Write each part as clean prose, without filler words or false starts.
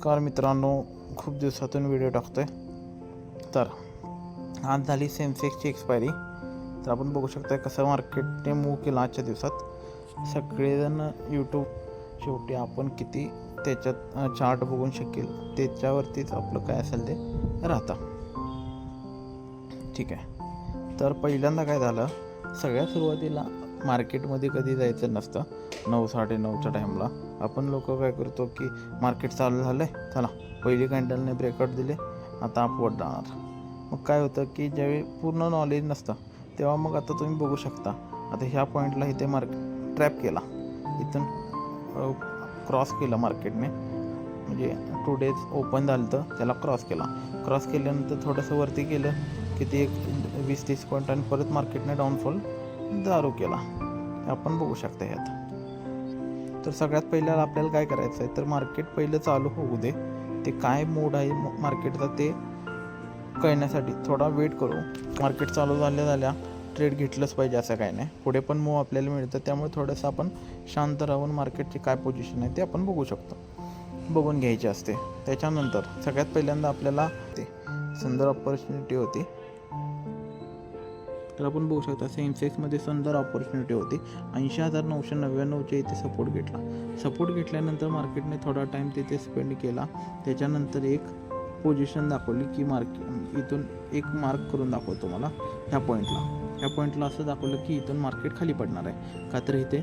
नमस्कार मित्रांनो, खूप दिवसातून व्हिडिओ टाकतोय. तर आज झाली सेन्सेक्सची एक्सपायरी. तर आपण बघू शकता कसं मार्केटने मूव केलं आजच्या दिवसात. सगळेजण यूट्यूब शेवटी आपण किती त्याच्यात चार्ट बघून शकेल त्याच्यावरतीच आपलं काय असेल ते राहतं. ठीक आहे. तर पहिल्यांदा काय झालं, सगळ्यात सुरुवातीला मार्केटमध्ये कधी जायचं नसतं. 9-9:30च्या टाईमला आपण लोक काय करतो की मार्केट चालू झालं आहे, चला पहिली कॅन्डलने ब्रेकआउट दिले, आता अपवर्ड जाणार. मग काय होतं की ज्यावेळी पूर्ण नॉलेज नसतं तेव्हा मग आता तुम्ही बघू शकता, आता ह्या पॉईंटला इथे मार्केट ट्रॅप केला, इथून क्रॉस केला मार्केटने. म्हणजे 2 डेज ओपन झालं तर त्याला क्रॉस केल्यानंतर थोडंसं वरती केलं किती 20-30 पॉईंट आणि परत मार्केटने डाऊनफॉल चालू केला. आपण बघू शकता ह्यात. तर सगळ्यात पहिल्याला आपल्याला काय करायचं आहे, तर मार्केट पहिलं चालू होऊ दे, ते काय मोड आहे मार्केटचा ते कळण्यासाठी थोडा वेट करू. मार्केट चालू झाल्या ट्रेड घेतलंच पाहिजे असं काय नाही, पुढे पण मूव आपल्याला मिळतं. त्यामुळे थोडंसं आपण शांत राहून मार्केटची काय पोझिशन आहे ते आपण बघून घ्यायची असते. त्याच्यानंतर सगळ्यात पहिल्यांदा आपल्याला ते सुंदर ऑपॉर्च्युनिटी होती. तर आपण बघू शकता सेन्सेक्समध्ये सुंदर ऑपॉर्च्युनिटी होती. 80,999च्या इथे सपोर्ट घेतल्यानंतर मार्केटने थोडा टाईम तिथे स्पेंड केला. त्याच्यानंतर एक पोझिशन दाखवली की इथून एक मार्क करून दाखवतो मला. ह्या पॉईंटला असं दाखवलं की इथून मार्केट खाली पडणार आहे, का तर इथे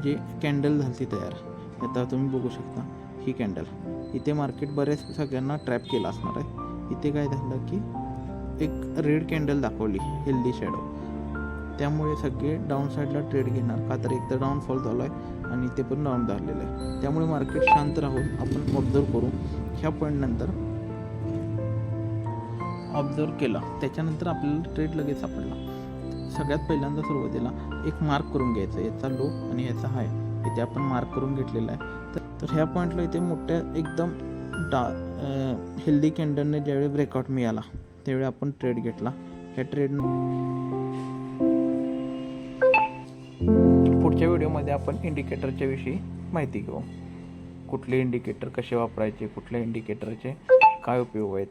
जे कॅन्डल झाली तयार, आता तुम्ही बघू शकता ही कॅन्डल, इथे मार्केट बरेच सगळ्यांना ट्रॅप केला असणार आहे. इथे काय झालं की एक रेड कॅन्डल दाखवली, हेल्दी शॅडो, त्यामुळे सगळे डाऊन साईडला ट्रेड घेणार, का तर एक तर डाऊनफॉल झाला आहे आणि ते पण डाऊन झालेलं आहे. त्यामुळे मार्केट शांत राहून आपण ऑब्झर्व करू. ह्या पॉईंटनंतर ऑब्झर्व केलं, त्याच्यानंतर आपल्याला ट्रेड लगेच सापडला. सगळ्यात पहिल्यांदा सुरुवातीला एक मार्क करून घ्यायचं, याचा लो आणि याचा हाय इथे आपण मार्क करून घेतलेला आहे. तर ह्या पॉईंटला इथे मोठ्या एकदम हेल्दी कॅन्डलने ज्यावेळी ब्रेकआउट मिळाला त्यावेळी आपण ट्रेड घेतला. ह्या पुढच्या व्हिडिओमध्ये आपण इंडिकेटरच्या विषयी माहिती घेऊ. कुठले इंडिकेटर कसे वापरायचे, कुठल्या इंडिकेटरचे काय उपयोग आहेत.